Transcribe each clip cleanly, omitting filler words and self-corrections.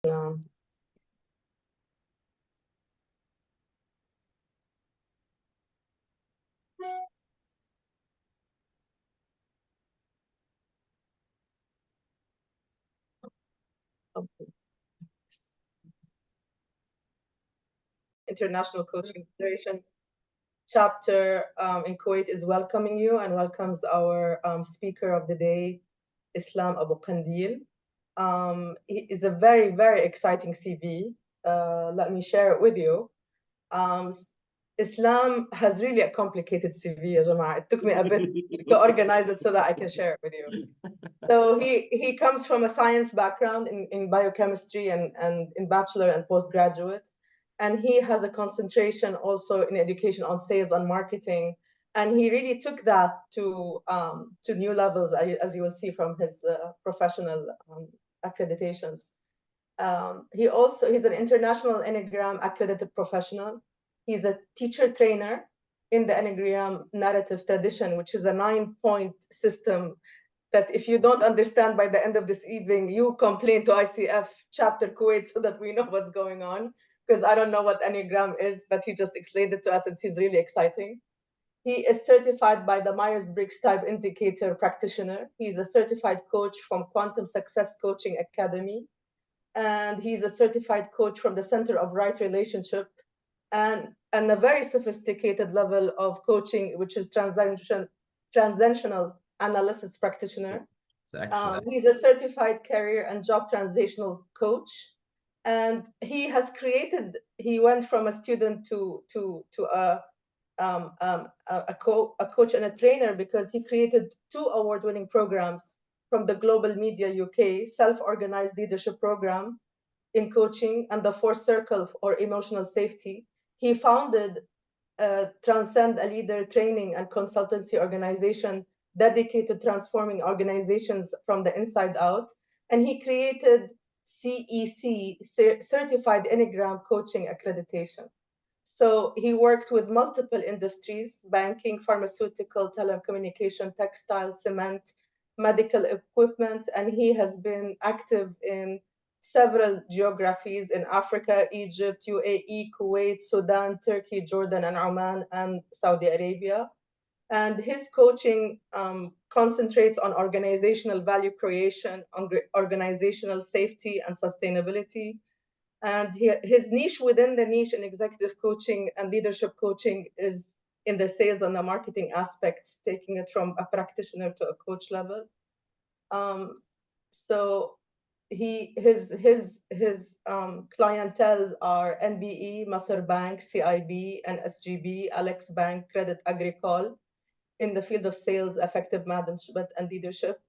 Um, International Coaching Federation chapter in Kuwait is welcoming you and welcomes our speaker of the day, Islam AbuKandil. He is a very, very exciting CV. Let me share it with you. Um, Islam has really a complicated CV, ya Jama'ah. It took me a bit to organize it so that I can share it with you. So he comes from a science background in biochemistry and in bachelor and postgraduate. And he has a concentration also in education on sales and marketing. And he really took that to new levels, as you will see from his professional accreditations. He's an international Enneagram accredited professional. He's a teacher trainer in the Enneagram narrative tradition, which is a 9-point system that if you don't understand by the end of this evening, you complain to ICF chapter Kuwait so that we know what's going on. Because I don't know what Enneagram is, but he just explained it to us. It seems really exciting. He is certified by the Myers-Briggs Type Indicator practitioner. He's a certified coach from Quantum Success Coaching Academy. And he's a certified coach from the Center of Right Relationship and a very sophisticated level of coaching, which is transitional analysis practitioner. He's a certified career and job transitional coach. And he went from a student to a coach and a trainer because he created 2 award-winning programs from the Global Media UK self-organized leadership program in coaching and the 4 Circle or emotional safety. He founded Transcend, a leader training and consultancy organization dedicated to transforming organizations from the inside out. And he created CEC, Certified Enneagram Coaching Accreditation. So he worked with multiple industries, banking, pharmaceutical, telecommunication, textile, cement, medical equipment, and he has been active in several geographies in Africa, Egypt, UAE, Kuwait, Sudan, Turkey, Jordan, and Oman, and Saudi Arabia. And his coaching concentrates on organizational value creation, on organizational safety and sustainability. And his niche within the niche in executive coaching and leadership coaching is in the sales and the marketing aspects, taking it from a practitioner to a coach level. So his clientele are NBE, Masr Bank, CIB, and SGB, Alex Bank, Credit Agricole, in the field of sales, effective management, and leadership.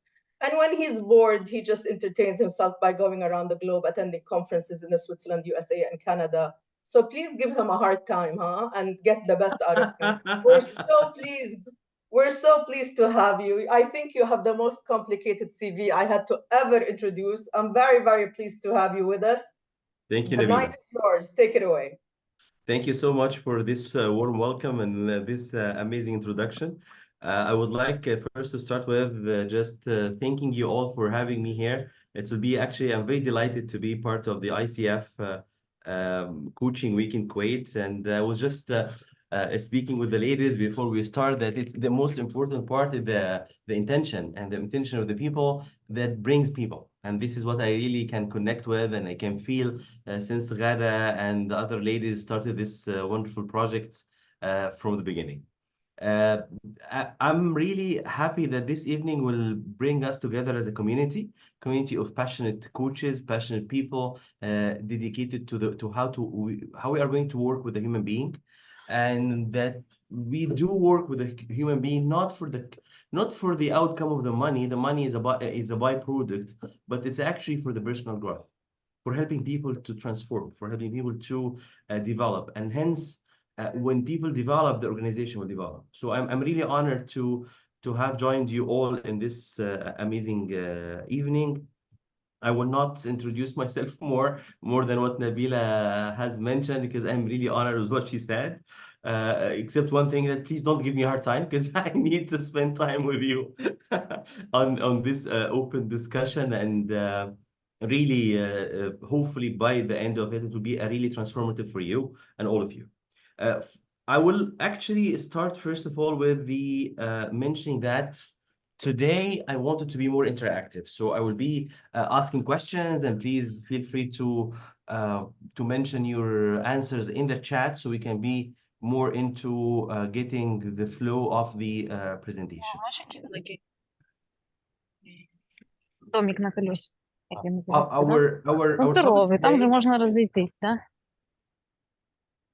And when he's bored, he just entertains himself by going around the globe, attending conferences in Switzerland, USA, and Canada. So please give him a hard time, huh? And get the best out of him. We're so pleased. We're so pleased to have you. I think you have the most complicated CV I had to ever introduce. I'm very, very pleased to have you with us. Thank you, The night Nabila. is yours. Take it away. Thank you so much for this warm welcome and this amazing introduction. I would like first to start with just thanking you all for having me here. It will be actually, I'm very delighted to be part of the ICF coaching week in Kuwait. And I was just speaking with the ladies before we start that it's the most important part is the intention and the intention of the people that brings people. And this is what I really can connect with and I can feel since Ghada and the other ladies started this wonderful project from the beginning. Uh, I'm really happy that this evening will bring us together as a community of passionate coaches, passionate people, dedicated to the to how we are going to work with the human being, and that we do work with the human being not for the outcome of the money. The money is a byproduct, but it's actually for the personal growth, for helping people to transform, for helping people to develop. And hence, when people develop, the organization will develop. So I'm really honored to have joined you all in this amazing evening. I will not introduce myself more than what Nabila has mentioned because I'm really honored with what she said. Except one thing that please don't give me a hard time because I need to spend time with you on this open discussion and really, hopefully by the end of it, it will be a really transformative for you and all of you. Uh, I will actually start first of all with the mentioning that today I wanted to be more interactive. So I will be asking questions, and please feel free uh, to mention your answers in the chat so we can be more into getting the flow of the presentation. Домик на колесах, як він називається, да? Our topic Здоровий, там вже today можна розійтись, да?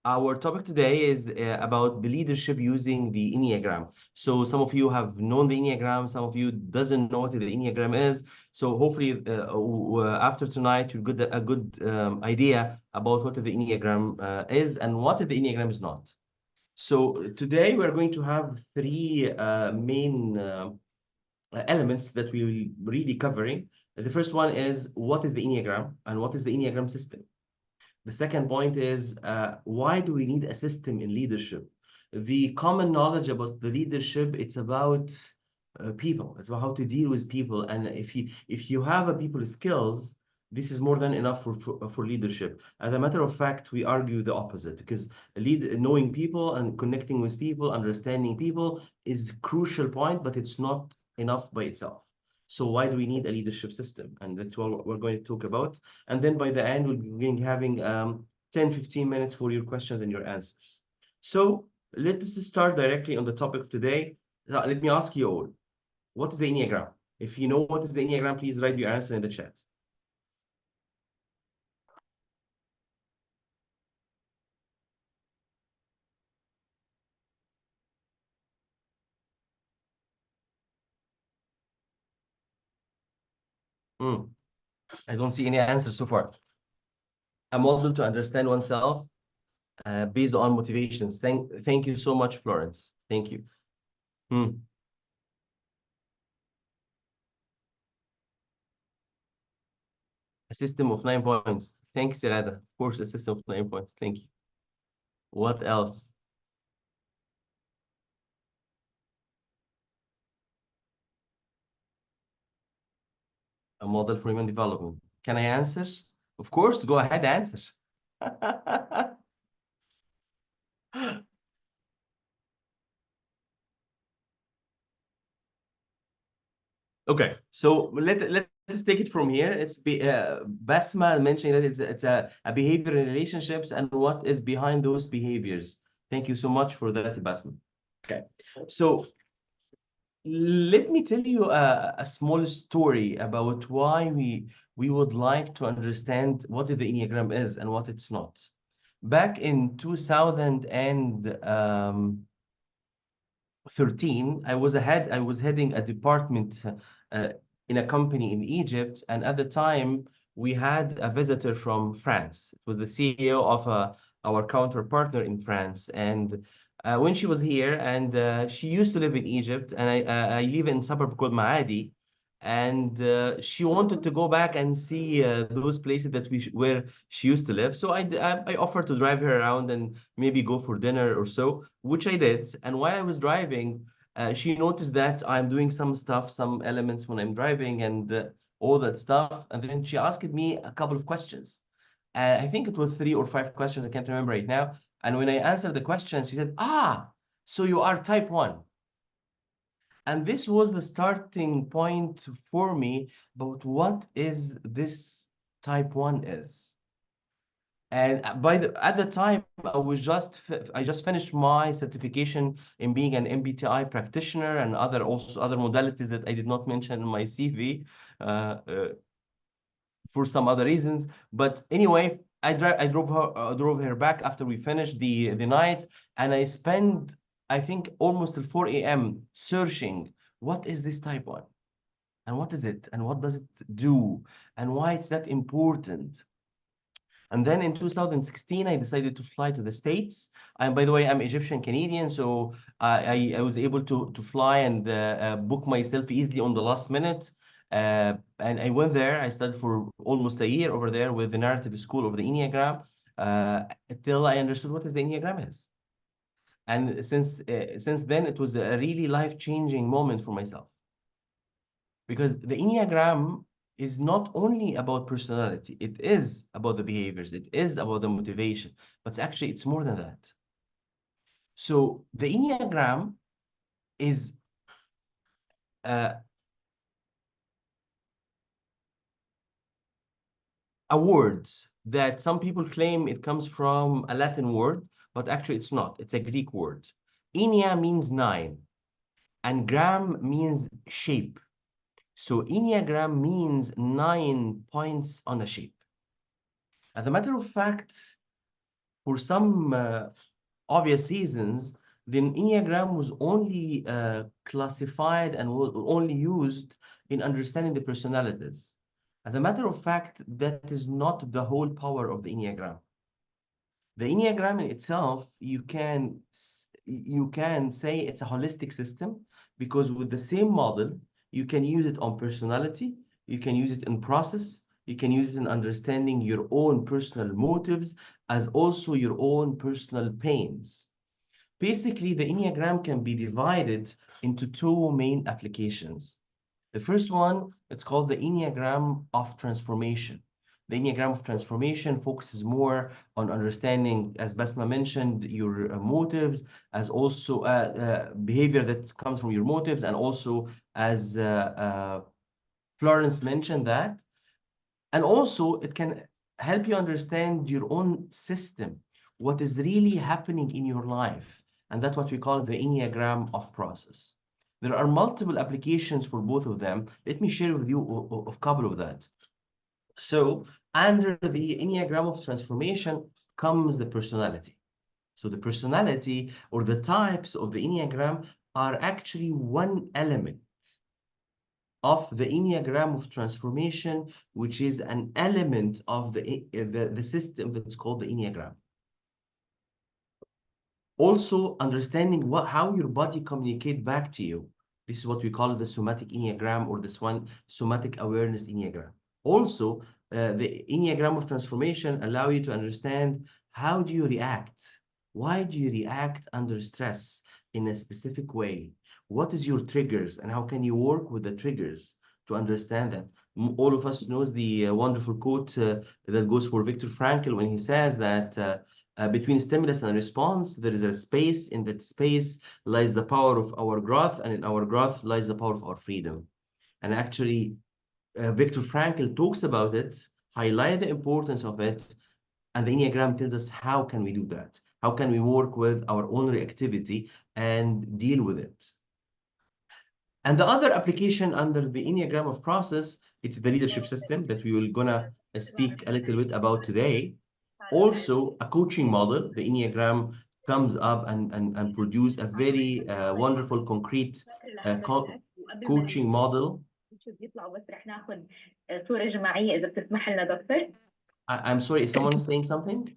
Our topic today is about the leadership using the Enneagram. So some of you have known the Enneagram, some of you doesn't know what the Enneagram is. So hopefully after tonight you get a good idea about what the Enneagram is and what the Enneagram is not. So today we're going to have three main elements that we will really covering. The first one is what is the Enneagram and what is the Enneagram system. The second point is why do we need a system in leadership? The common knowledge about the leadership, it's about people. It's about how to deal with people. And if you have a people skills, this is more than enough for leadership. As a matter of fact, we argue the opposite because knowing people and connecting with people, understanding people is crucial point, but it's not enough by itself. So why do we need a leadership system? And that's what we're going to talk about. And then by the end, we'll be having 10, 15 minutes for your questions and your answers. So let's start directly on the topic of today. Now, let me ask you all, what is the Enneagram? If you know what is the Enneagram, please write your answer in the chat. I don't see any answers so far. A model to understand oneself based on motivations. Thank you so much, Florence. Thank you. A system of 9 points. Thanks, Irada. Of course, a system of 9 points. Thank you. What else? A model for human development. Can I answer? Of course, go ahead, answer. Okay, so let's take it from here. It's Basma mentioning that it's a behavior in relationships and what is behind those behaviors. Thank you so much for that, Basma. Okay, so let me tell you a small story about why we would like to understand what the Enneagram is and what it's not. Back in 2013, I was heading a department uh, in a company in Egypt, and at the time we had a visitor from France. It was the CEO of our counterpartner in France, and when she was here, and she used to live in Egypt, and I live in a suburb called Maadi, and she wanted to go back and see those places that where she used to live. So I offered to drive her around and maybe go for dinner or so, which I did. And while I was driving, she noticed that I'm doing some stuff, some elements when I'm driving and all that stuff. And then she asked me a couple of questions. I think it was 3 or 5 questions. I can't remember right now. And when I answered the questions, she said, so you are type 1. And this was the starting point for me about what is this type 1 is. And at the time, I just finished my certification in being an MBTI practitioner and other modalities that I did not mention in my CV for some other reasons. But anyway, I drove her back after we finished the night, and I spent, I think, almost till 4 a.m. searching what is this type 1 and what is it and what does it do and why it's that important. And then in 2016, I decided to fly to the States. And by the way, I'm Egyptian Canadian, so I was able to fly and book myself easily on the last minute. And I went there. I studied for almost a year over there with the narrative school of the Enneagram until I understood what is the Enneagram is. And since then, it was a really life-changing moment for myself. Because the Enneagram is not only about personality. It is about the behaviors. It is about the motivation. But actually, it's more than that. So the Enneagram is a word that some people claim it comes from a Latin word, but actually it's not. It's a Greek word. Ennea means 9, and gram means shape. So Enneagram means 9 points on a shape. As a matter of fact, for some obvious reasons, the Enneagram was only classified and was only used in understanding the personalities. As a matter of fact, that is not the whole power of the Enneagram. The Enneagram in itself, you can say it's a holistic system, because with the same model, you can use it on personality, you can use it in process, you can use it in understanding your own personal motives, as also your own personal pains. Basically, the Enneagram can be divided into two main applications. The first one, it's called the Enneagram of Transformation. The Enneagram of Transformation focuses more on understanding, as Basma mentioned, your motives, as also behavior that comes from your motives, and also as Florence mentioned that. And also, it can help you understand your own system, what is really happening in your life. And that's what we call the Enneagram of Process. There are multiple applications for both of them. Let me share with you a couple of that. So under the Enneagram of Transformation comes the personality. So the personality or the types of the Enneagram are actually one element of the Enneagram of Transformation, which is an element of the system that's called the Enneagram. Also, understanding how your body communicates back to you. This is what we call the somatic Enneagram, or this one, somatic awareness Enneagram. Also, the Enneagram of Transformation allow you to understand how do you react? Why do you react under stress in a specific way? What is your triggers, and how can you work with the triggers to understand that? All of us knows the wonderful quote that goes for Viktor Frankl when he says that between stimulus and response, there is a space. In that space lies the power of our growth, and in our growth lies the power of our freedom. And actually, Viktor Frankl talks about it, highlight the importance of it, and the Enneagram tells us how can we do that? How can we work with our own reactivity and deal with it? And the other application under the Enneagram of Process, it's the leadership system that we will gonna speak a little bit about today. Also, a coaching model. The Enneagram comes up and produce a very wonderful, concrete coaching model. I'm sorry, is someone saying something?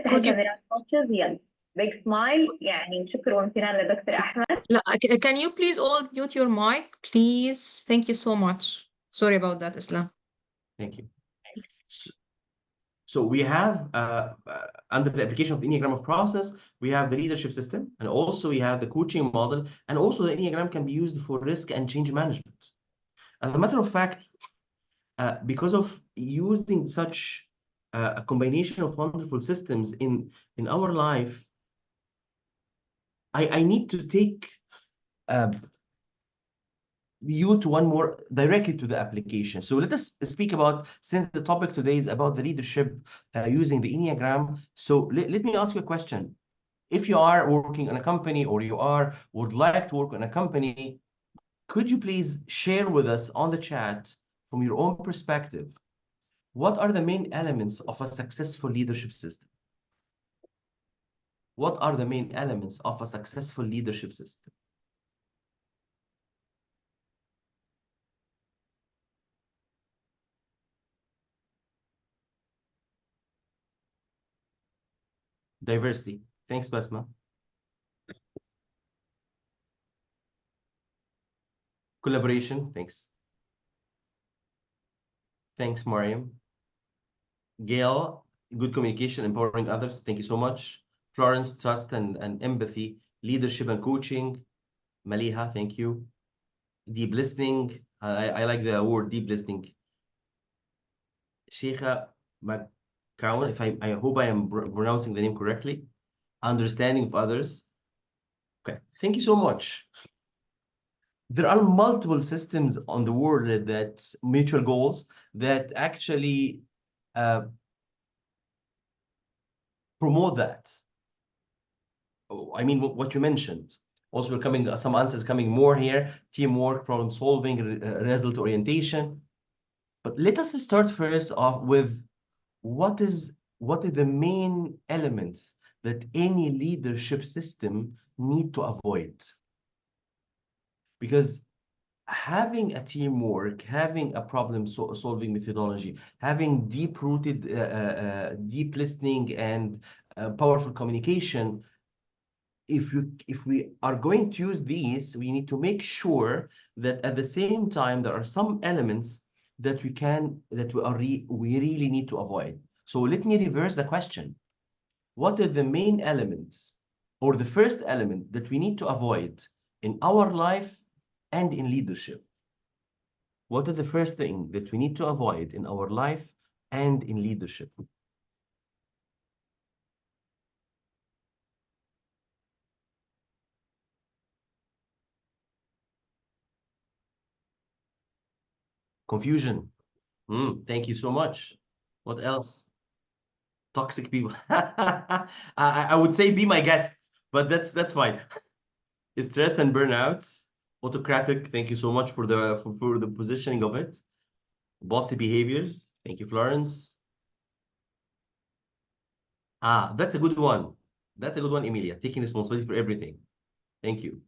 Could you big smile يعني شكر وامتنان لدكتور أحمد. can you please all mute your mic, please? Thank you so much. Sorry about that, Islam. Thank you. So we have, under the application of the Enneagram of Process, we have the leadership system, and also we have the coaching model, and also the Enneagram can be used for risk and change management. As a matter of fact, because of using such a combination of wonderful systems in our life, I need to take you to one more directly to the application. So let us speak about, since the topic today is about the leadership using the Enneagram. So let me ask you a question. If you are working in a company, or you would like to work in a company, could you please share with us on the chat, from your own perspective, what are the main elements of a successful leadership system? What are the main elements of a successful leadership system? Diversity. Thanks, Basma. Collaboration. Thanks. Thanks, Mariam. Gail, good communication, empowering others. Thank you so much. Florence, trust and empathy, leadership and coaching. Maliha, thank you. Deep listening. I like the word deep listening. Sheikha McCowan, if I hope I am pronouncing the name correctly, understanding of others. Okay, thank you so much. There are multiple systems on the world that mutual goals that actually promote that. I mean, what you mentioned. Also, we're coming, some answers coming more here: teamwork, problem solving, result orientation. But let us start first off with what is the main elements that any leadership system need to avoid. Because having a teamwork, having a problem solving methodology, having deep-rooted, deep listening and powerful communication, if we are going to use these, we need to make sure that at the same time there are some elements that we really need to avoid. So let me reverse the question. What are the main elements or the first element that we need to avoid in our life and in leadership? What are the first thing that we need to avoid in our life and in leadership? Confusion. Thank you so much. What else? Toxic people. I would say be my guest, but that's fine. Stress and burnout. Autocratic. Thank you so much for the positioning of it. Bossy behaviors. Thank you, Florence. That's a good one. That's a good one, Emilia. Taking responsibility for everything. Thank you.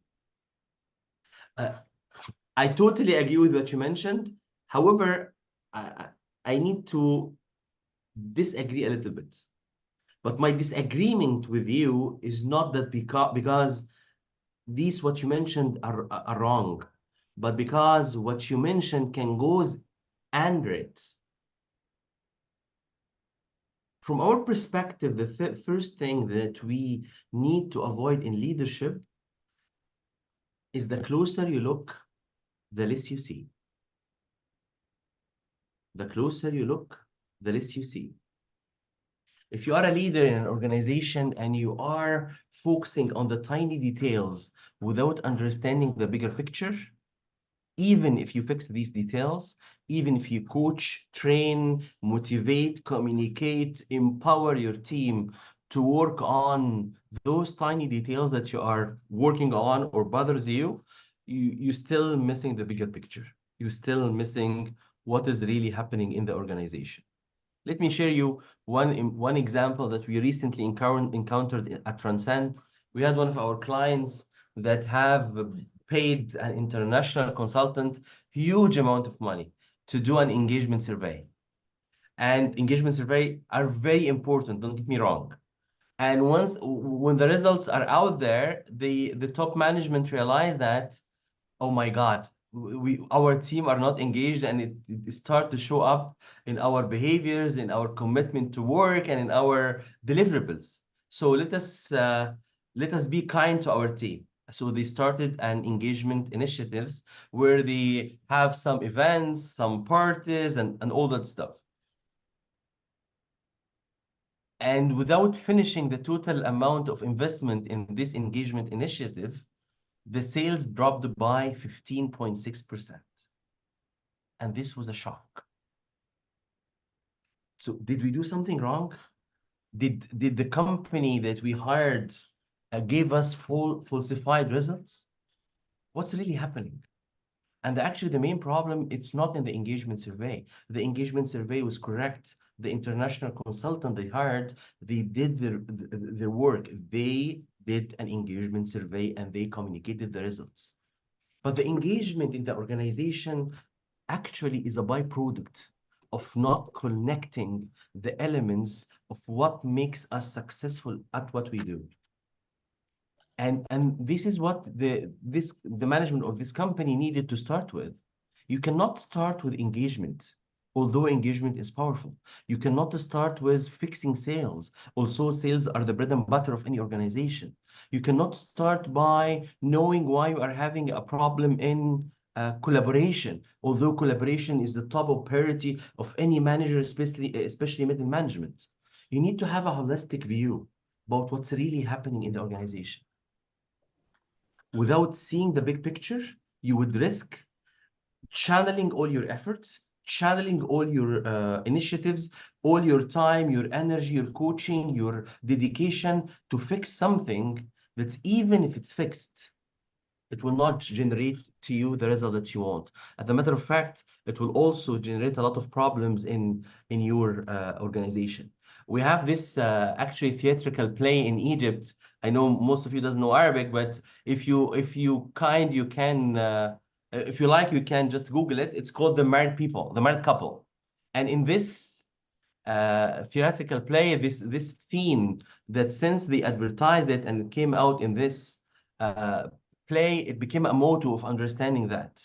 I totally agree with what you mentioned. However, I need to disagree a little bit. But my disagreement with you is not that because these what you mentioned are wrong, but because what you mentioned can goes under it. From our perspective, the first thing that we need to avoid in leadership is the closer you look, the less you see. The closer you look, the less you see. If you are a leader in an organization and you are focusing on the tiny details without understanding the bigger picture, even if you fix these details, even if you coach, train, motivate, communicate, empower your team to work on those tiny details that you are working on or bothers you, you're still missing the bigger picture. You're still missing what is really happening in the organization. Let me share you one example that we recently encountered at Transcend. We had one of our clients that have paid an international consultant huge amount of money to do an engagement survey. And engagement survey are very important, don't get me wrong. And when the results are out there, the top management realized that, oh my God, our team are not engaged, and it start to show up in our behaviors, in our commitment to work, and in our deliverables. So let us be kind to our team. So they started an engagement initiatives where they have some events, some parties, and all that stuff. And without finishing the total amount of investment in this engagement initiative, the sales dropped by 15.6%. And this was a shock. So did we do something wrong? Did the company that we hired give us falsified results? What's really happening? And actually, the main problem, it's not in the engagement survey. The engagement survey was correct. The international consultant they hired, they did their work. They did an engagement survey and they communicated the results. But the engagement in the organization actually is a byproduct of not connecting the elements of what makes us successful at what we do. And this is what the management of this company needed to start with. You cannot start with engagement, although engagement is powerful. You cannot start with fixing sales. Also, sales are the bread and butter of any organization. You cannot start by knowing why you are having a problem in collaboration, although collaboration is the top of priority of any manager, especially middle management. You need to have a holistic view about what's really happening in the organization. Without seeing the big picture, you would risk channeling all your efforts, channeling all your initiatives, all your time, your energy, your coaching, your dedication to fix something that's, even if it's fixed, it will not generate to you the result that you want. As a matter of fact, it will also generate a lot of problems in your organization. We have this actually theatrical play in Egypt. I know most of you doesn't know Arabic, but if you you can if you like, you can just Google it. It's called The Married People, The Married Couple. And in this theatrical play, this theme that since they advertised it and it came out in this play, it became a motto of understanding that.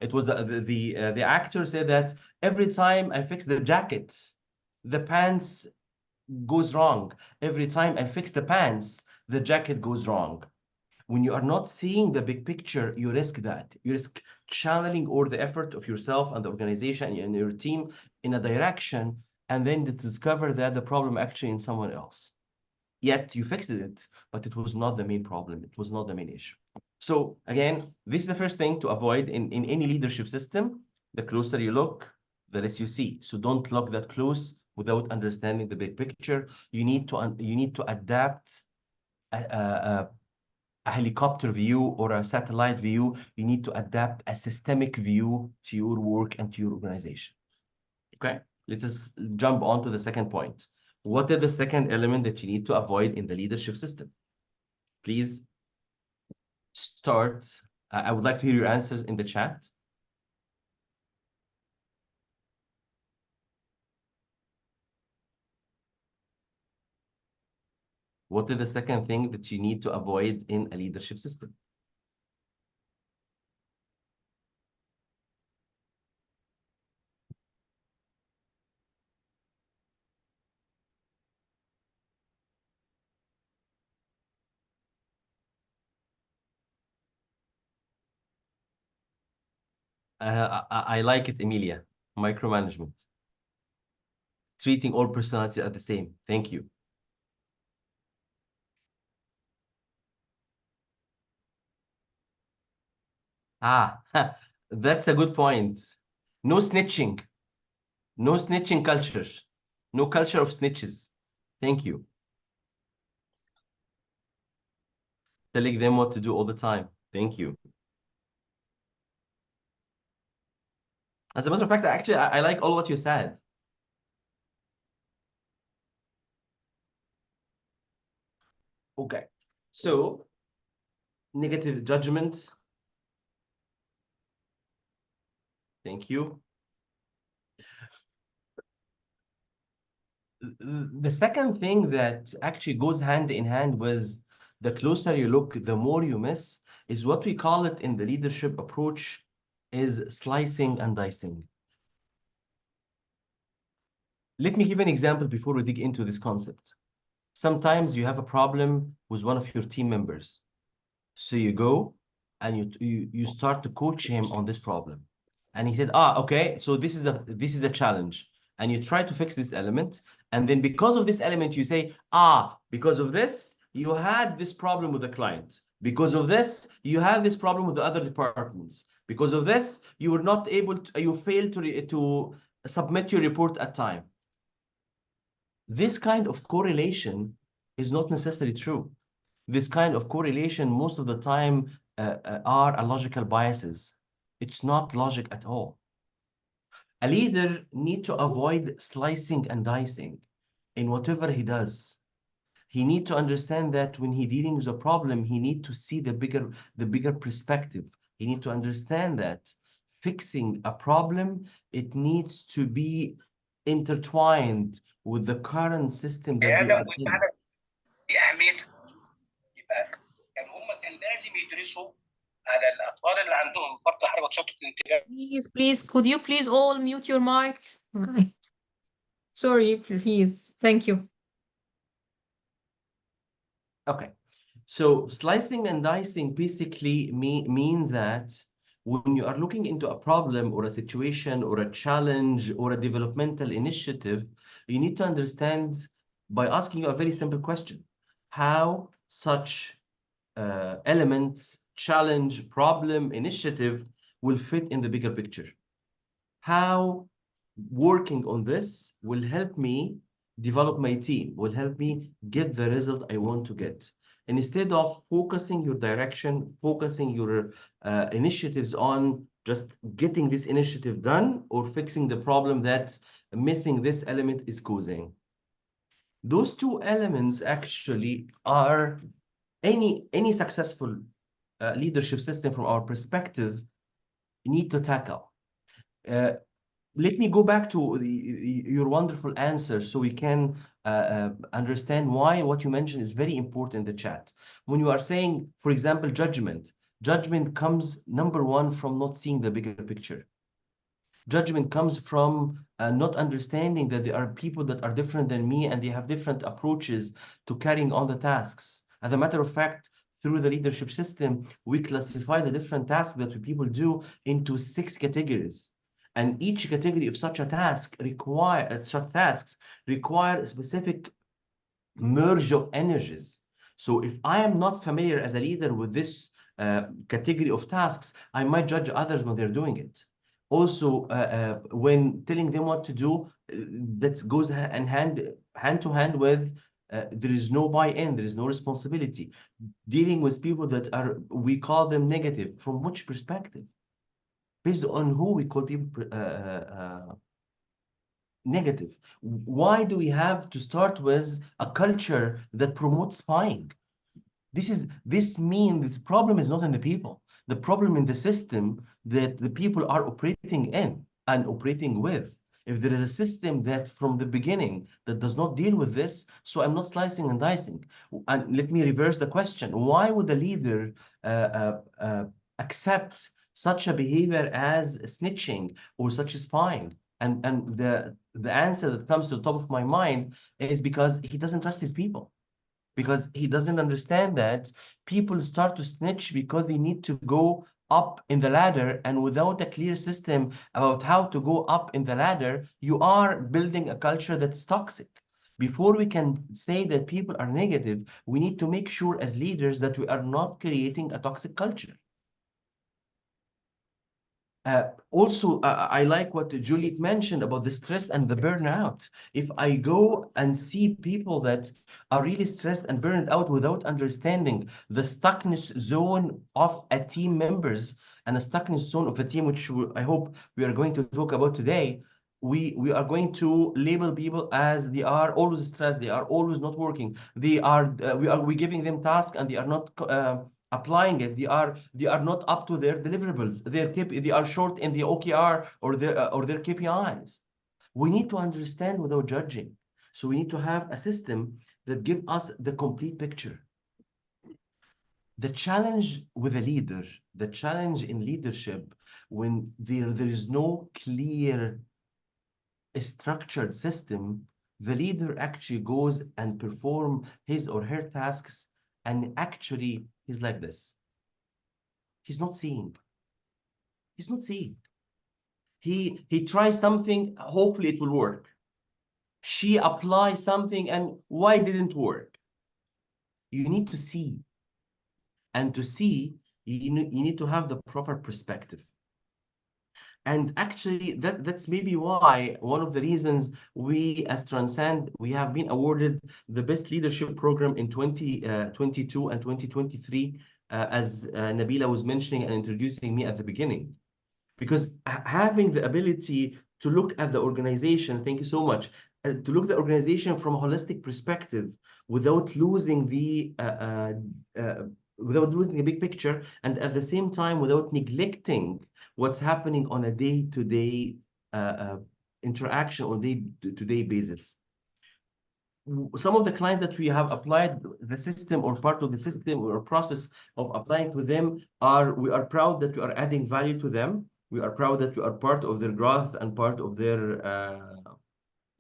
It was the actor said that every time I fix the jacket, the pants goes wrong. Every time I fix the pants, the jacket goes wrong. When you are not seeing the big picture, you risk that. You risk channeling all the effort of yourself and the organization and your team in a direction, and then to discover that the problem actually in someone else. Yet you fixed it, but it was not the main problem. It was not the main issue. So again, this is the first thing to avoid in any leadership system. The closer you look, the less you see. So don't look that close without understanding the big picture. You need to adapt a helicopter view or a satellite view. You need to adapt a systemic view to your work and to your organization. Okay, let us jump on to the second point. What is the second element that you need to avoid in the leadership system? Please start. I would like to hear your answers in the chat. What is the second thing that you need to avoid in a leadership system? I like it, Emilia. Micromanagement. Treating all personalities as the same. Thank you. Ah, that's a good point. No snitching. No snitching culture. No culture of snitches. Thank you. Telling them what to do all the time. Thank you. As a matter of fact, actually, I like all what you said. Okay. So, negative judgment. Thank you. The second thing that actually goes hand in hand with the closer you look, the more you miss, is what we call it in the leadership approach is slicing and dicing. Let me give an example before we dig into this concept. Sometimes you have a problem with one of your team members. So you go and you start to coach him on this problem. And he said, okay, so this is a challenge. And you try to fix this element. And then because of this element, you say, because of this, you had this problem with the client. Because of this, you had this problem with the other departments. Because of this, you were not able to, you failed to submit your report at time. This kind of correlation is not necessarily true. This kind of correlation most of the time are logical biases. It's not logic at all. A leader needs to avoid slicing and dicing in whatever he does. He needs to understand that when he dealing with a problem, he needs to see the bigger perspective. He needs to understand that fixing a problem, it needs to be intertwined with the current system that we are in. دي اهميتها. يبقى كان لازم يدرسوا على الاطفال اللي عندهم فرط حركه شتت الانتباه. Please, could you please all mute your mic? Sorry, please. Thank you. Okay, so slicing and dicing basically means that when you are looking into a problem or a situation or a challenge or a developmental initiative, you need to understand by asking you a very simple question: how such elements, challenge, problem, initiative will fit in the bigger picture. How working on this will help me develop my team, will help me get the result I want to get. And instead of focusing your direction, focusing your initiatives on just getting this initiative done or fixing the problem that missing this element is causing. Those two elements actually are any successful leadership system from our perspective need to tackle. Let me go back to your wonderful answer so we can understand why what you mentioned is very important in the chat. When you are saying, for example, judgment comes number one from not seeing the bigger picture. Judgment comes from not understanding that there are people that are different than me and they have different approaches to carrying on the tasks. As a matter of fact, through the leadership system, we classify the different tasks that people do into 6 categories. And each category of such tasks require a specific merge of energies. So if I am not familiar as a leader with this category of tasks, I might judge others when they're doing it. Also, when telling them what to do, that goes hand to hand with there is no buy-in, there is no responsibility. Dealing with people that are, we call them negative, from which perspective? Based on who we call people negative. Why do we have to start with a culture that promotes spying? This means the problem is not in the people. The problem in the system that the people are operating in and operating with. If there is a system that from the beginning that does not deal with this, so I'm not slicing and dicing. And let me reverse the question. Why would a leader accept such a behavior as snitching or such a spying? And the answer that comes to the top of my mind is because he doesn't trust his people. Because he doesn't understand that people start to snitch because they need to go up in the ladder, and without a clear system about how to go up in the ladder, you are building a culture that's toxic. Before we can say that people are negative, we need to make sure as leaders that we are not creating a toxic culture. Also, I like what Juliet mentioned about the stress and the burnout. If I go and see people that are really stressed and burned out without understanding the stuckness zone of a team members and a stuckness zone of a team, which I hope we are going to talk about today, we are going to label people as they are always stressed, they are always not working, they are we giving them tasks and they are not applying it. They are not up to their deliverables. They are short in the OKR or their KPIs. We need to understand without judging. So we need to have a system that gives us the complete picture. The challenge with a leader, the challenge in leadership, when there is no clear structured system, the leader actually goes and perform his or her tasks, and actually he's like this. He's not seeing. He's not seeing. He tries something, hopefully it will work. She applies something, and why didn't work? You need to see. And to see, you need to have the proper perspective. And actually, that's maybe why one of the reasons we as Transcend, we have been awarded the best leadership program in 2022 and 2023, as Nabila was mentioning and introducing me at the beginning. Because having the ability to look at the organization, thank you so much, to look at the organization from a holistic perspective without losing the big picture, and at the same time without neglecting what's happening on a day-to-day interaction on day-to-day basis. Some of the clients that we have applied the system or part of the system or process of applying to them we are proud that we are adding value to them. We are proud that we are part of their growth and part of their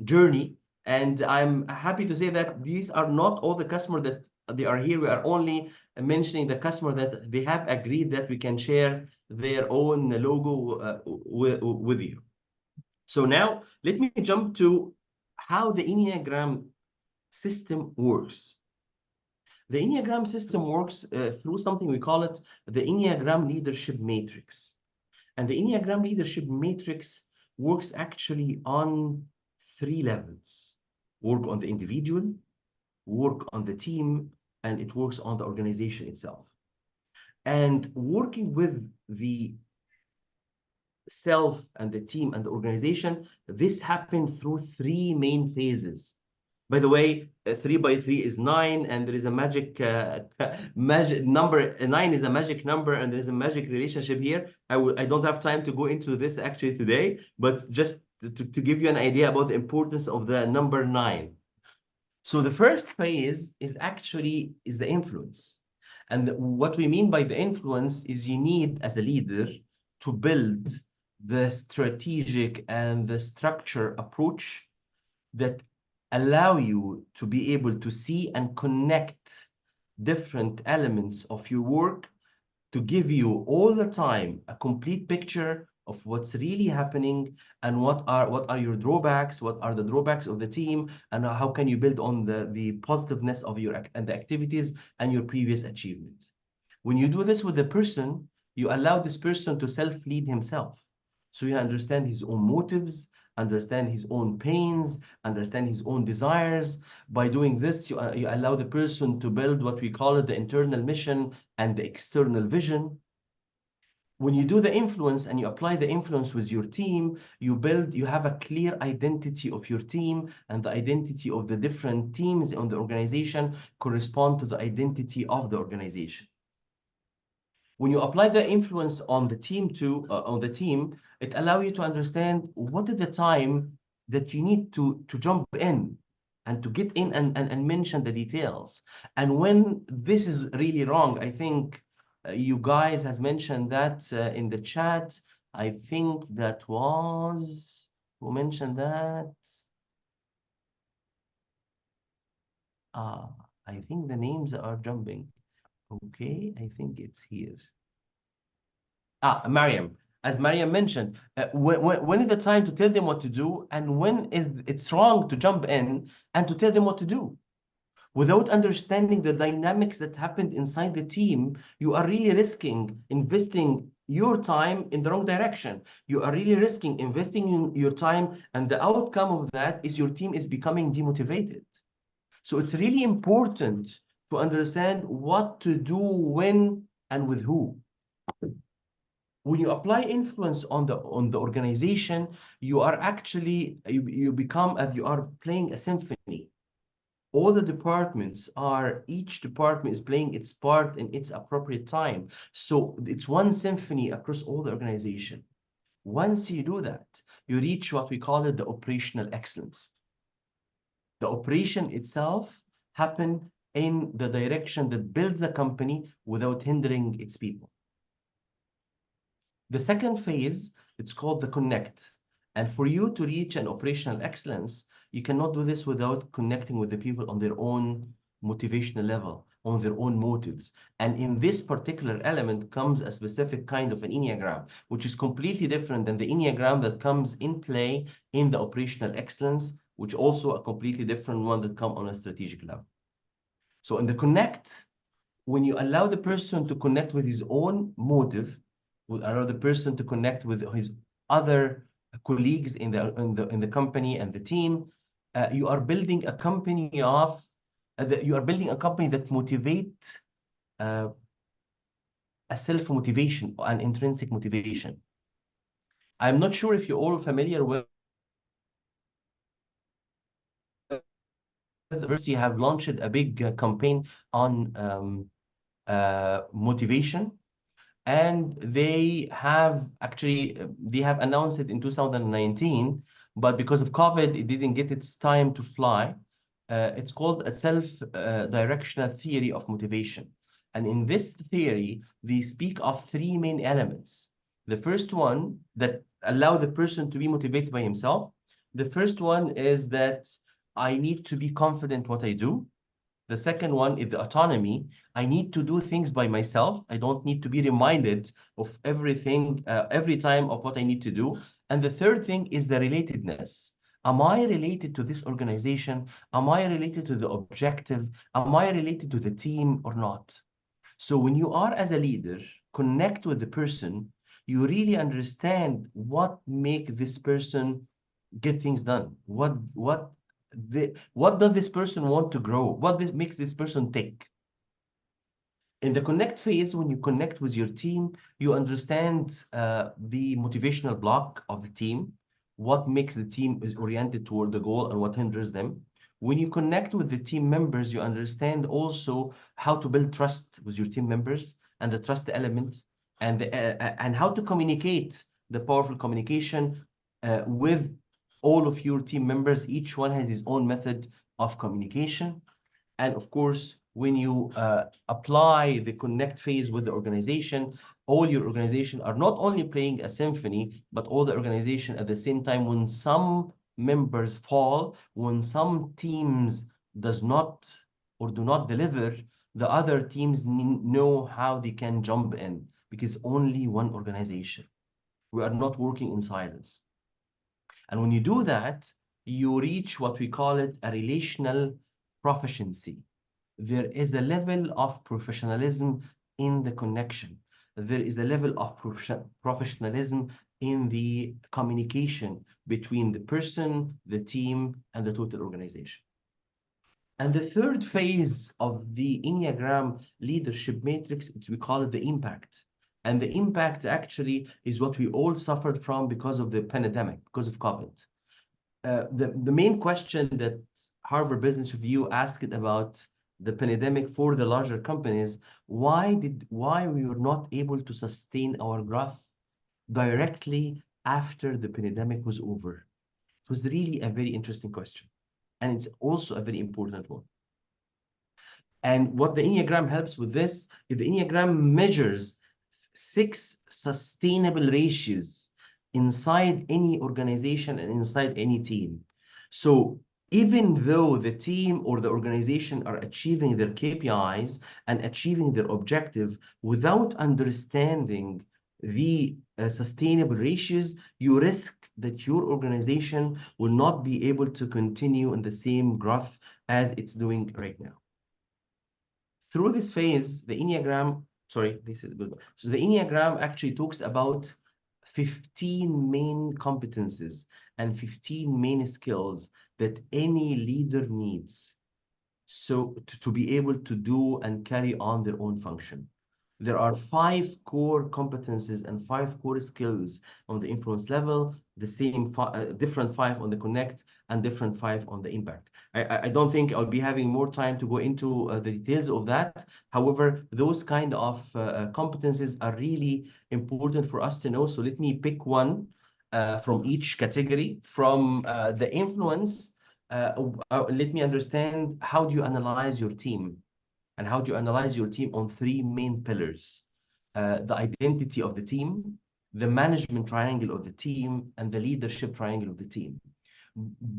journey. And I'm happy to say that these are not all the customers that they are here. We are only mentioning the customer that they have agreed that we can share their own logo with you. So now let me jump to how the Enneagram system works. The Enneagram system works through something we call it the Enneagram Leadership Matrix. And the Enneagram Leadership Matrix works actually on 3 levels. Work on the individual, work on the team, and it works on the organization itself. And working with the self and the team and the organization, this happened through 3 main phases. By the way, 3 by 3 is 9, and there is a magic magic number. 9 is a magic number, and there is a magic relationship here. I don't have time to go into this actually today, but just to give you an idea about the importance of the number 9. So the first phase is the influence. And what we mean by the influence is you need, as a leader, to build the strategic and the structure approach that allow you to be able to see and connect different elements of your work to give you all the time a complete picture of what's really happening and what are your drawbacks, what are the drawbacks of the team, and how can you build on the positiveness of your and the activities and your previous achievements. When you do this with the person, you allow this person to self-lead himself. So you understand his own motives, understand his own pains, understand his own desires. By doing this, you allow the person to build what we call it the internal mission and the external vision. When you do the influence and you apply the influence with your team, you have a clear identity of your team, and the identity of the different teams on the organization correspond to the identity of the organization. When you apply the influence on the team it allows you to understand what is the time that you need to jump in and to get in and mention the details. And when this is really wrong, I think you guys has mentioned that in the chat. I think that was, who mentioned that? I think the names are jumping. Okay, I think it's here. Mariam. As Mariam mentioned, when is the time to tell them what to do, and when is it's wrong to jump in and to tell them what to do? Without understanding the dynamics that happened inside the team, you are really risking investing your time in the wrong direction. You are really risking investing your time, and the outcome of that is your team is becoming demotivated. So it's really important to understand what to do, when, and with who. When you apply influence on the organization, you are actually you are playing a symphony. All the departments each department is playing its part in its appropriate time. So it's one symphony across all the organization. Once you do that, you reach what we call it the operational excellence. The operation itself happen in the direction that builds the company without hindering its people. The second phase, it's called the connect. And for you to reach an operational excellence, you cannot do this without connecting with the people on their own motivational level, on their own motives. And in this particular element comes a specific kind of an Enneagram, which is completely different than the Enneagram that comes in play in the operational excellence, which also a completely different one that comes on a strategic level. So in the connect, when you allow the person to connect with his own motive, will allow the person to connect with his other colleagues in the company and the team, you are building a company of that motivate a self-motivation, an intrinsic motivation. I'm not sure if you're all familiar with the university have launched a big campaign on motivation. And they have announced it in 2019, but because of COVID, it didn't get its time to fly. It's called a self-directional theory of motivation. And in this theory, they speak of 3 main elements. The first one that allow the person to be motivated by himself. The first one is that I need to be confident what I do. The second one is the autonomy. I need to do things by myself. I don't need to be reminded of everything every time of what I need to do. And the third thing is the relatedness. Am I related to this organization? Am I related to the objective? Am I related to the team or not? So when you are as a leader, connect with the person, you really understand what make this person get things done. What does this person want to grow? Makes this person tick? In the connect phase, when you connect with your team, you understand the motivational block of the team, what makes the team is oriented toward the goal and what hinders them. When you connect with the team members, you understand also how to build trust with your team members and the trust elements and how to communicate the powerful communication with all of your team members. Each one has his own method of communication. And of course, when you apply the connect phase with the organization, all your organization are not only playing a symphony, but all the organization at the same time, when some members fall, when some teams does not or do not deliver, the other teams know how they can jump in because only one organization. We are not working in silence. And when you do that, you reach what we call it a relational proficiency. There is a level of professionalism in the connection. There is a level of professionalism in the communication between the person, the team, and the total organization. And the third phase of the Enneagram leadership matrix, we call it the impact. And the impact actually is what we all suffered from because of the pandemic, because of COVID. The main question that Harvard Business Review asked about the pandemic for the larger companies, why we were not able to sustain our growth directly after the pandemic was over? It was really a very interesting question. And it's also a very important one. And what the Enneagram helps with this is the Enneagram measures 6 sustainable ratios inside any organization and inside any team. So even though the team or the organization are achieving their KPIs and achieving their objective without understanding the sustainable ratios, you risk that your organization will not be able to continue in the same growth as it's doing right now. Through this phase, the Enneagram, sorry, this is good. So the Enneagram actually talks about 15 main competencies and 15 main skills that any leader needs so to be able to do and carry on their own function. There are 5 core competencies and 5 core skills on the influence level, the same different 5 on the connect and different 5 on the impact. I don't think I'll be having more time to go into the details of that. However, those kind of competencies are really important for us to know. So let me pick one from each category. From the influence, let me understand, how do you analyze your team? And how do you analyze your team on 3 main pillars? The identity of the team, the management triangle of the team, and the leadership triangle of the team.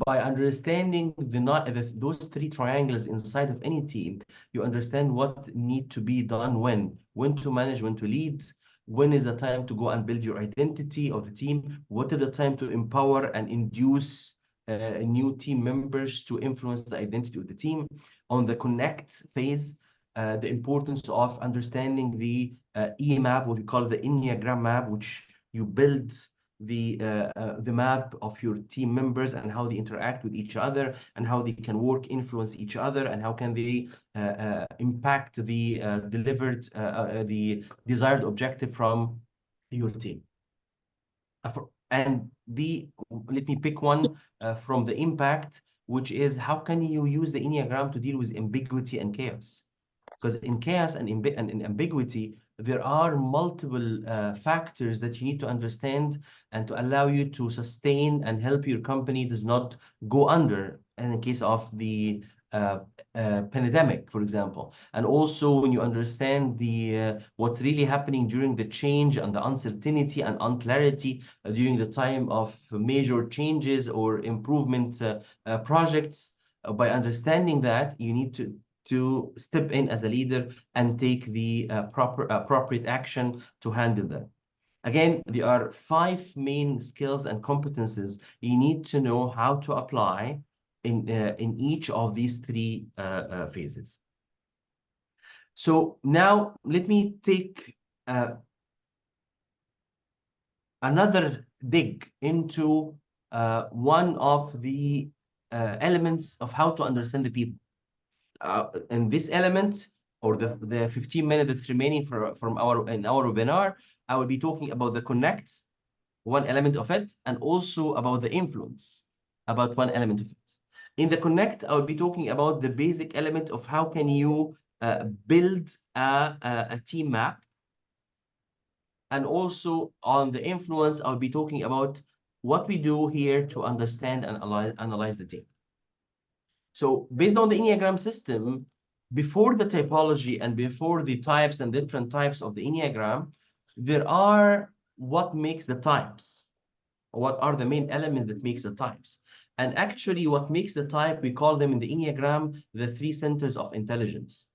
By understanding those 3 triangles inside of any team, you understand what need to be done when to manage, when to lead, when is the time to go and build your identity of the team, what is the time to empower and induce new team members to influence the identity of the team. On the connect phase, the importance of understanding the E-map, what we call the Enneagram map, which you build the map of your team members and how they interact with each other and how they can work, influence each other, and how can they impact the the desired objective from your team. And let me pick one from the impact, which is how can you use the Enneagram to deal with ambiguity and chaos? Because in chaos and in ambiguity, there are multiple factors that you need to understand and to allow you to sustain and help your company does not go under in the case of the pandemic, for example. And also when you understand the what's really happening during the change and the uncertainty and unclarity during the time of major changes or improvement projects, by understanding that, you need to to step in as a leader and take the appropriate action to handle them. Again, there are 5 main skills and competences you need to know how to apply in each of these 3 phases. So now let me take another dig into one of the elements of how to understand the people. And this element, or the 15 minutes that's remaining from our webinar, I will be talking about the connect, one element of it, and also about the influence, about one element of it. In the connect, I will be talking about the basic element of how can you build a team map. And also on the influence, I'll be talking about what we do here to understand and analyze the team. So based on the Enneagram system, before the typology and before the types and different types of the Enneagram, there are what makes the types. What are the main elements that makes the types? And actually what makes the type, we call them in the Enneagram, the 3 centers of intelligence.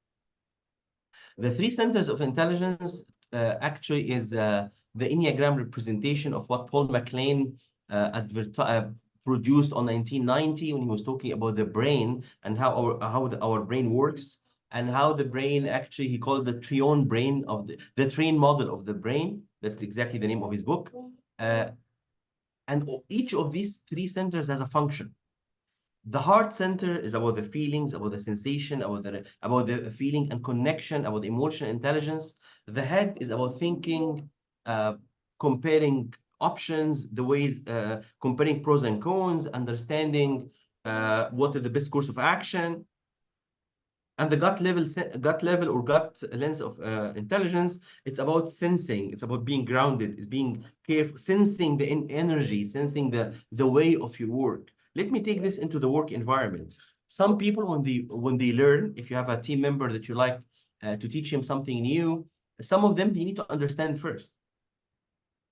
The 3 centers of intelligence actually is the Enneagram representation of what Paul MacLean produced on 1990 when he was talking about the brain and how our brain works, and how the brain actually, he called it the trion brain of the train model of the brain. That's exactly the name of his book. And each of these 3 centers has a function. The heart center is about the feelings, about the sensation, about the feeling and connection, about emotional intelligence. The head is about thinking, comparing options, the ways, comparing pros and cons, understanding what is the best course of action. And the gut level or gut lens of intelligence, it's about sensing, it's about being grounded, it's being careful, sensing the energy, sensing the way of your work. Let me take this into the work environment. Some people, when they learn, if you have a team member that you like to teach him something new, some of them, they need to understand first.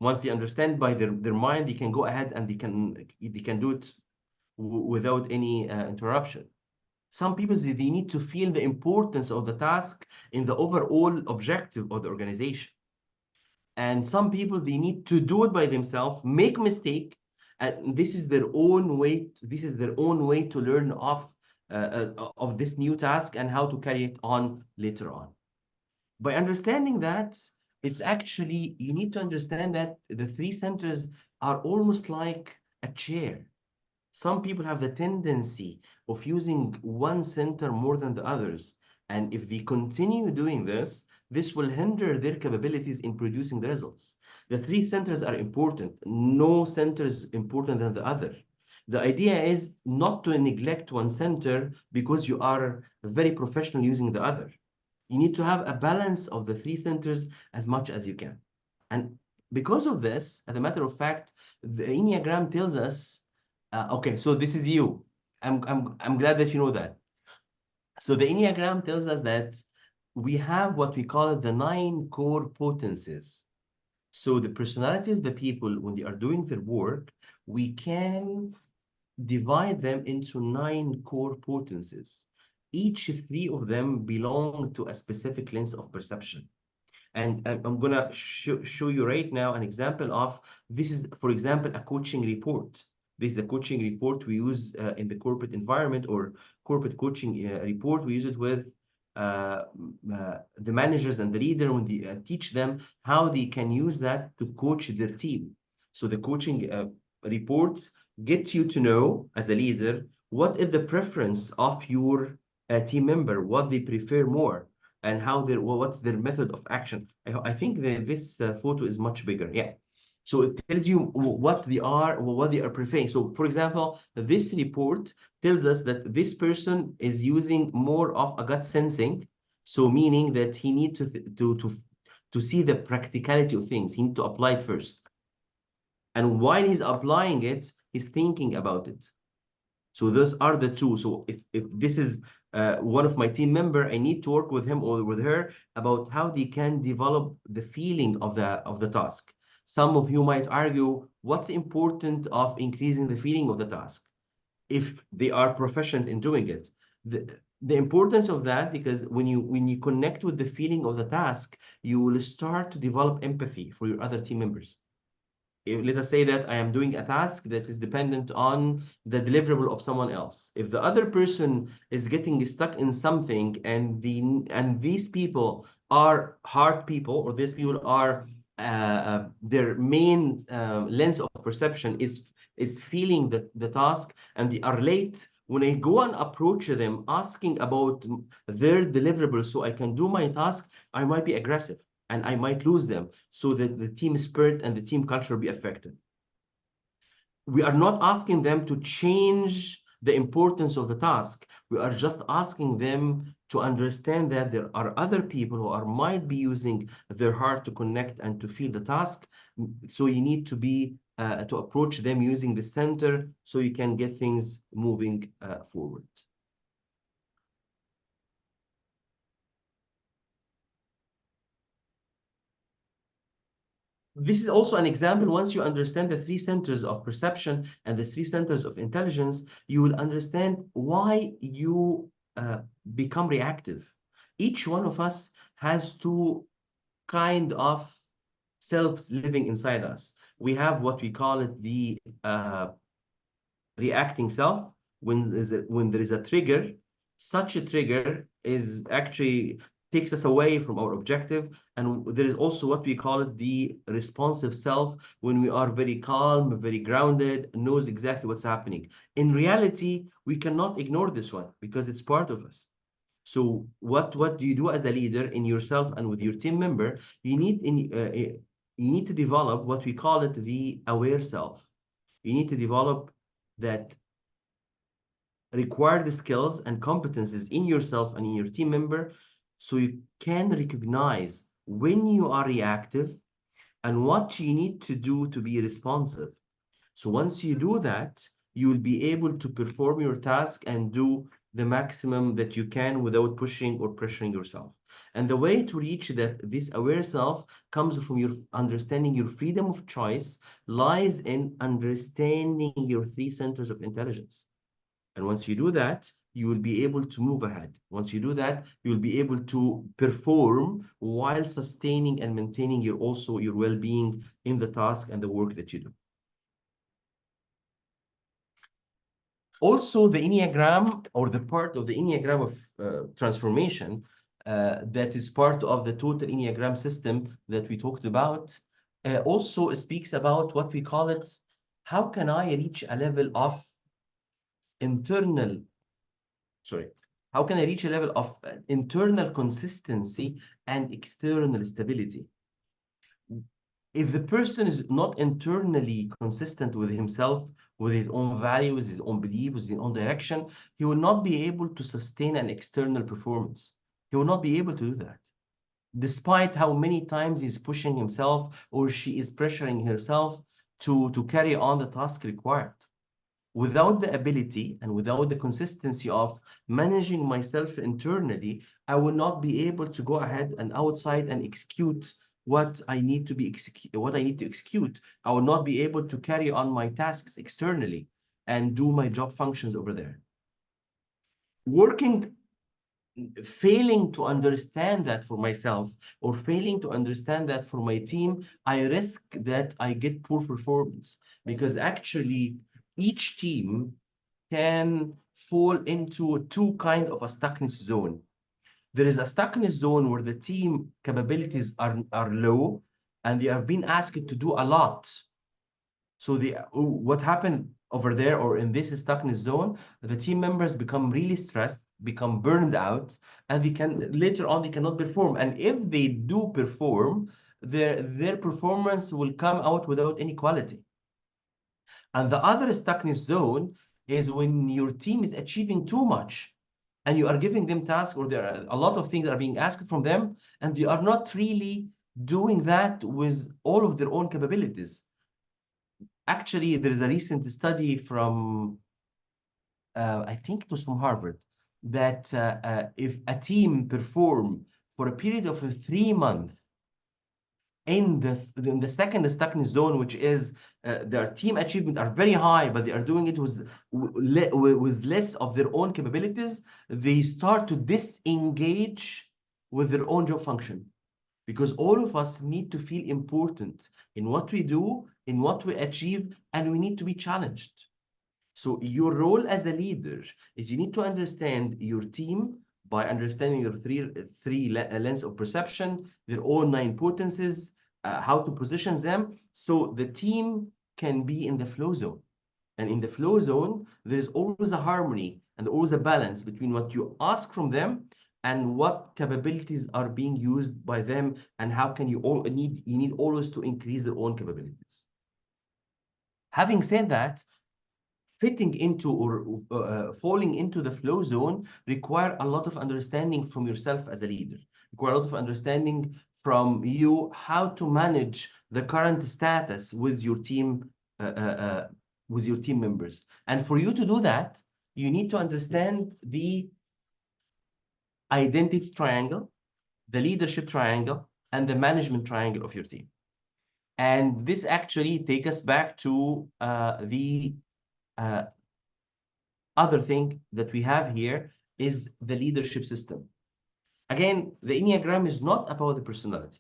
Once they understand by their mind, they can go ahead and they can do it without any interruption. Some people, they need to feel the importance of the task in the overall objective of the organization. And some people, they need to do it by themselves, make mistake, and this is their own way. This is their own way to learn of this new task and how to carry it on later on. By understanding that, it's actually, you need to understand that the 3 centers are almost like a chair. Some people have the tendency of using one center more than the others. And if they continue doing this, this will hinder their capabilities in producing the results. The 3 centers are important. No center is important than the other. The idea is not to neglect one center because you are very professional using the other. You need to have a balance of the 3 centers as much as you can. And because of this, as a matter of fact, the Enneagram tells us, okay, so this is you. I'm glad that you know that. So the Enneagram tells us that we have what we call the 9 core potencies. So the personality of the people, when they are doing their work, we can divide them into 9 core potencies. Each 3 of them belong to a specific lens of perception. And I'm gonna show you right now an example of this. Is, for example, a coaching report. This is a coaching report we use in the corporate environment, or corporate coaching report. We use it with the managers and the leader when they teach them how they can use that to coach their team. So the coaching reports get you to know, as a leader, what is the preference of your team member, what they prefer more, and what's their method of action. I think that this photo is much bigger. Yeah. So it tells you what they are preferring. So for example, this report tells us that this person is using more of a gut sensing. So meaning that he needs to see the practicality of things. He needs to apply it first. And while he's applying it, he's thinking about it. So those are the 2. So if this is one of my team member, I need to work with him or with her about how they can develop the feeling of the task. Some of you might argue, what's important of increasing the feeling of the task? If they are proficient in doing it, The importance of that, because when you connect with the feeling of the task, you will start to develop empathy for your other team members. Let us say that I am doing a task that is dependent on the deliverable of someone else. If the other person is getting stuck in something, and these people are hard people, or these people are their main lens of perception is feeling the task, and they are late. When I go and approach them asking about their deliverable so I can do my task, I might be aggressive and I might lose them, so that the team spirit and the team culture be affected. We are not asking them to change the importance of the task. We are just asking them to understand that there are other people who might be using their heart to connect and to feel the task. So you need to be to approach them using the center so you can get things moving forward. This is also an example. Once you understand the three centers of perception and the three centers of intelligence, you will understand why you become reactive. Each one of us has two kind of selves living inside us. We have what we call it the reacting self. When there is a trigger, such a trigger is actually takes us away from our objective. And there is also what we call it the responsive self, when we are very calm, very grounded, knows exactly what's happening. In reality, we cannot ignore this one because it's part of us. So what do you do as a leader in yourself and with your team member? You need to develop what we call it the aware self. You need to develop that required skills and competences in yourself and in your team member, so you can recognize when you are reactive and what you need to do to be responsive. So once you do that, you will be able to perform your task and do the maximum that you can without pushing or pressuring yourself. And the way to reach this aware self comes from your understanding your freedom of choice lies in understanding your three centers of intelligence. And once you do that, you will be able to move ahead. Once you do that, you'll be able to perform while sustaining and maintaining your well-being in the task and the work that you do. Also, the Enneagram, or the part of the Enneagram of transformation that is part of the total Enneagram system that we talked about, also speaks about what we call it, how can I reach a level of internal, sorry, how can I reach a level of internal consistency and external stability? If the person is not internally consistent with himself, with his own values, his own beliefs, his own direction, he will not be able to sustain an external performance. He will not be able to do that. Despite how many times he's pushing himself or she is pressuring herself to carry on the task required. Without the ability and without the consistency of managing myself internally, I will not be able to go ahead and outside and execute what I need to execute. I will not be able to carry on my tasks externally and do my job functions over there. Failing to understand that for myself or failing to understand that for my team, I risk that I get poor performance, because actually each team can fall into two kind of a stuckness zone. There is a stuckness zone where the team capabilities are low and they have been asked to do a lot. So what happened over there, or in this stuckness zone, the team members become really stressed, become burned out, and later on they cannot perform. And if they do perform, their performance will come out without any quality. And the other stuckness zone is when your team is achieving too much and you are giving them tasks, or there are a lot of things that are being asked from them, and they are not really doing that with all of their own capabilities. Actually, there is a recent study from, I think it was from Harvard, that if a team perform for a period of 3 months in the second stuckness zone, which is their team achievement are very high, but they are doing it with less of their own capabilities, they start to disengage with their own job function. Because all of us need to feel important in what we do, in what we achieve, and we need to be challenged. So your role as a leader is you need to understand your team by understanding your three lens of perception, their own 9 potencies, how to position them, so the team can be in the flow zone. And in the flow zone, there is always a harmony and always a balance between what you ask from them and what capabilities are being used by them, and how can you need always to increase their own capabilities. Having said that, fitting into or falling into the flow zone require a lot of understanding from yourself as a leader, require a lot of understanding from you how to manage the current status with your team members. And for you to do that, you need to understand the identity triangle, the leadership triangle, and the management triangle of your team. And this actually takes us back to the other thing that we have here is the leadership system. Again, the Enneagram is not about the personality.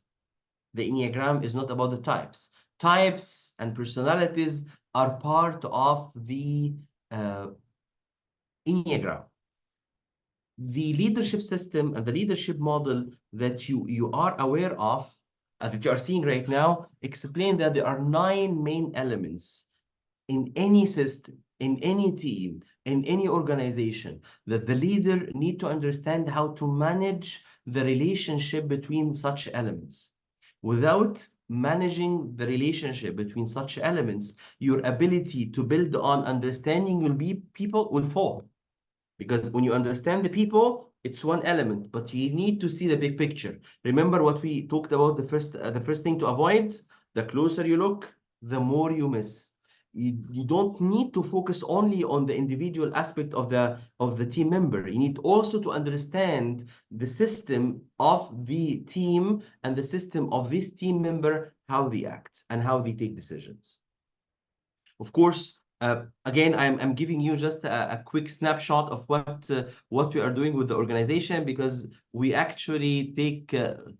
The Enneagram is not about the types. Types and personalities are part of the Enneagram. The leadership system and the leadership model that you are aware of, that you are seeing right now, explain that there are 9 main elements in any system, in any team, in any organization, that the leader need to understand how to manage the relationship between such elements. Without managing the relationship between such elements, your ability to build on understanding people will fall. Because when you understand the people, it's one element, but you need to see the big picture. Remember what we talked about, the first thing to avoid: the closer you look, the more you miss. You don't need to focus only on the individual aspect of the team member. You need also to understand the system of the team and the system of this team member, how they act and how they take decisions. Of course, again, I'm giving you just a quick snapshot of what we are doing with the organization, because we actually take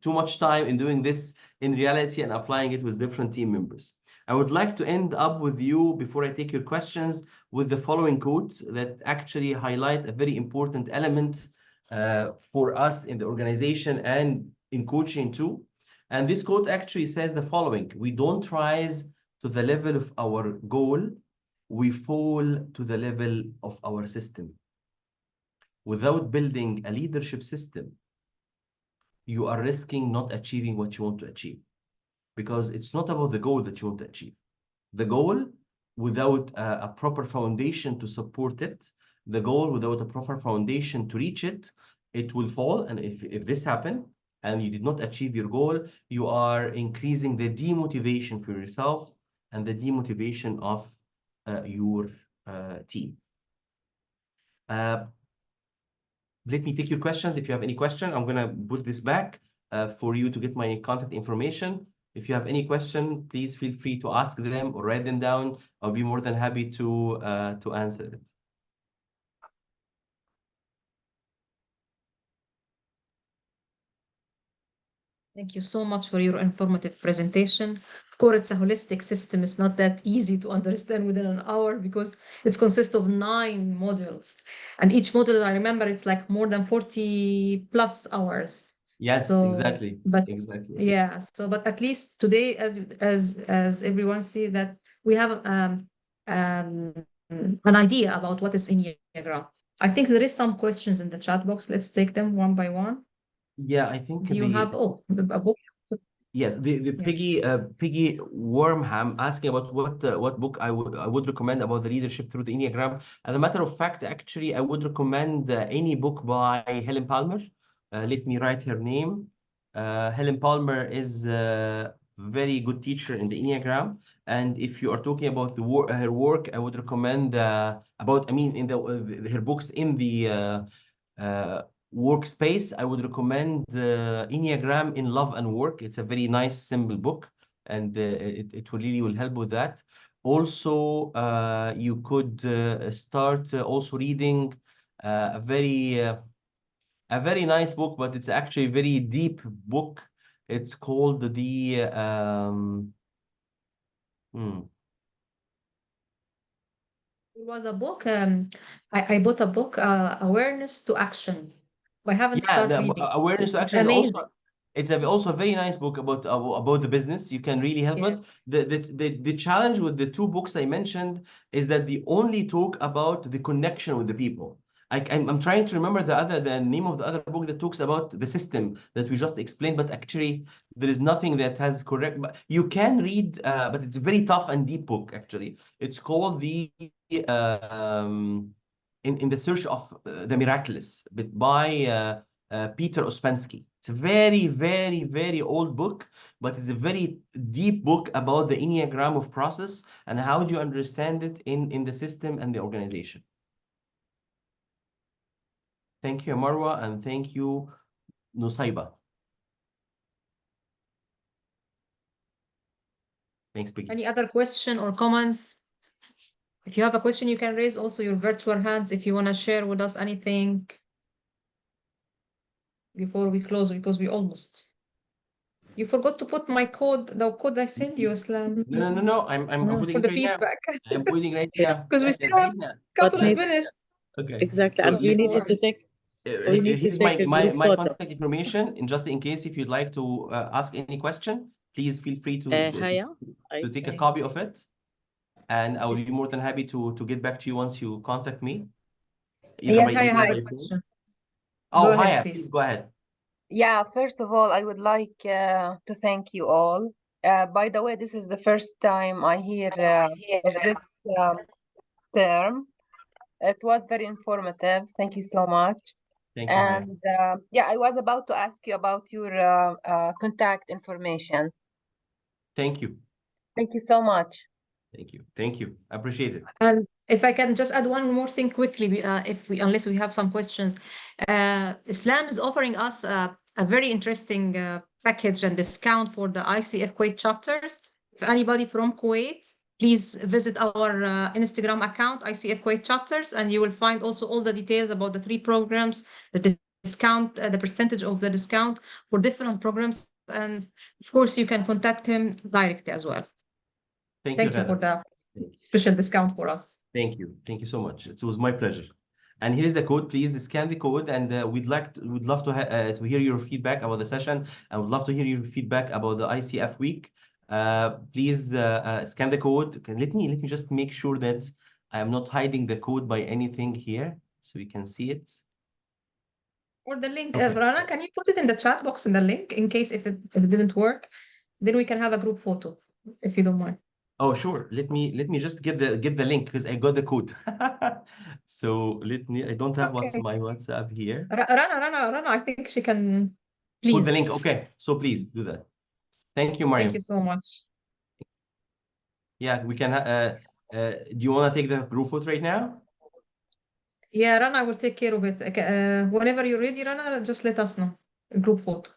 too much time in doing this in reality and applying it with different team members. I would like to end up with you, before I take your questions, with the following quote that actually highlight a very important element for us in the organization and in coaching too. And this quote actually says the following: we don't rise to the level of our goal, we fall to the level of our system. Without building a leadership system, you are risking not achieving what you want to achieve, because it's not about the goal that you want to achieve. The goal, without a proper foundation to support it, the goal without a proper foundation to reach it, it will fall. And if this happens and you did not achieve your goal, you are increasing the demotivation for yourself and the demotivation of your team. Let me take your questions. If you have any question, I'm going to put this back for you to get my contact information. If you have any question, please feel free to ask them or write them down. I'll be more than happy to answer it. Thank you so much for your informative presentation. Of course, it's a holistic system. It's not that easy to understand within an hour, because it consists of 9 modules. And each module, I remember, it's like more than 40 plus hours. Yes, So, exactly. but Exactly. yeah, so but at least today, as everyone see, that we have an idea about what is Enneagram. I think there is some questions in the chat box. Let's take them one by one. Yeah, I think Do you have a book? yes, the Yeah. Piggy Wormham asking about what book I would recommend about the leadership through the Enneagram. As a matter of fact, actually, I would recommend any book by Helen Palmer. Let me write her name. Helen Palmer is a very good teacher in the Enneagram. And if you are talking about her work, I would recommend in her books in the workspace, I would recommend Enneagram in Love and Work. It's a very nice, simple book, and it really will help with that. Also, you could start also reading a very nice book, but it's actually a very deep book. It's called the It was a book. I bought a book, Awareness to Action. I haven't yeah, started the reading. awareness to It's action is amazing. also also a very nice book about the business. You can really help it. Yes. The challenge with the two books I mentioned is that they only talk about the connection with the people. I'm trying to remember the name of the other book that talks about the system that we just explained, but actually there is nothing that has correct. But you can read, but it's a very tough and deep book. Actually, it's called the in the Search of the Miraculous, by Peter Ouspensky. It's a very, very, very old book, but it's a very deep book about the Enneagram of process and how do you understand it in the system and the organization. Thank you, Marwa, and thank you, Nusaiba. Thanks, Becky. Any other question or comments? If you have a question, you can raise also your virtual hands if you want to share with us anything before we close, because we almost. You forgot to put my code, the code I sent you, Islam, No. I'm putting for it the right now. feedback. I'm putting right Yeah. now. Because we still have a couple of minutes. Okay. Exactly, So and we let- needed to take we need to here's take a my group photo. contact information, and just in case if you'd like to ask any question, please feel free to Haya, take a copy of it, and I will be more than happy to get back to you once you contact me. Either Yes, by Haya email or has by a phone. question. Oh, Go ahead, Haya, please. please go ahead. Yeah, first of all, I would like to thank you all. By the way, this is the first time I hear of this term. It was very informative. Thank you so much. Thank you, Haya. And yeah, I was about to ask you about your contact information. Thank you. Thank you so much. Thank you. I appreciate it. And if I can just add one more thing quickly, unless we have some questions, Islam is offering us a very interesting package and discount for the ICF Kuwait chapters. If anybody from Kuwait, please visit our Instagram account, ICF Kuwait chapters, and you will find also all the details about the 3 programs, the discount, the percentage of the discount for different programs, and of course you can contact him directly as well. Thank you, Thank you for Ghada. the special discount for us. Thank you. Thank you so much. It was my pleasure. And here's the code. Please scan the code, and we'd love to hear your feedback about the session. I would love to hear your feedback about the ICF week. Please scan the code. Let me just make sure that I am not hiding the code by anything here, so we can see it. Or the link, Okay. Rana, can you put it in the chat box in the link in case if it didn't work? Then we can have a group photo, if you don't mind. Oh, sure. Let me just give the link because I got the code. So I don't have Okay. my WhatsApp here. Rana, I think she can, Put please. the link. Okay. So please do that. Thank you, Mariam. Thank you so much. Yeah, we can. Do you want to take the group photo right now? Yeah, Rana will take care of it. Whenever you're ready, Rana, just let us know. Group photo.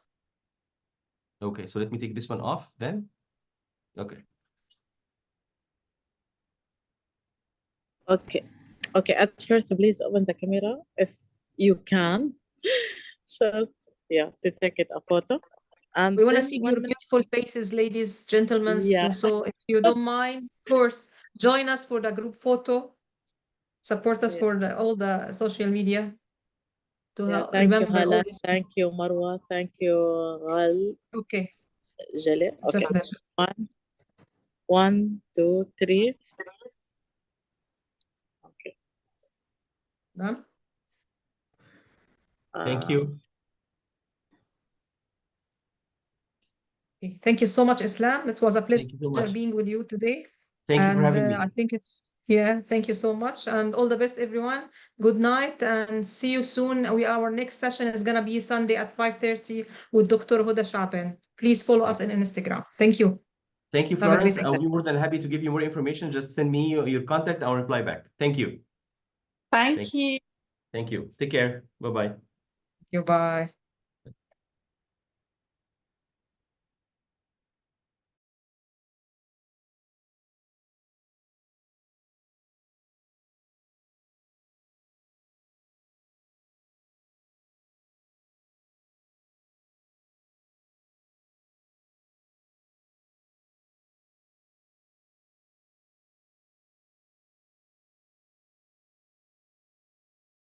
Okay, so let me take this one off then. Okay. Okay, at first please open the camera if you can. Just to take it a photo. And We want to then see one your minute. beautiful faces, ladies, gentlemen. Yeah. So if you don't mind, of course, join us for the group photo. Support us for all the social media to Thank you, remember all Hala. these Thank you, Marwa. Thank you, Ghal. Okay. Jale. It's a Okay. pleasure. 1, 2, 3. Okay. Done? Thank you. Okay. Thank you so much, Islam. It was a Thank you so pleasure much. being with you today. Thank you for having me. I think thank you so much, and all the best, everyone. Good night, and see you soon. Our next session is gonna be Sunday at 5:30 with Dr. Huda Shaben. Please follow us on Instagram. Thank you. Thank you, Have a great Florence. I'll day. be more than happy to give you more information. Just send me your contact. I'll reply back. Thank you. Thank you. Thank you. Take care. Bye-bye. you. Bye.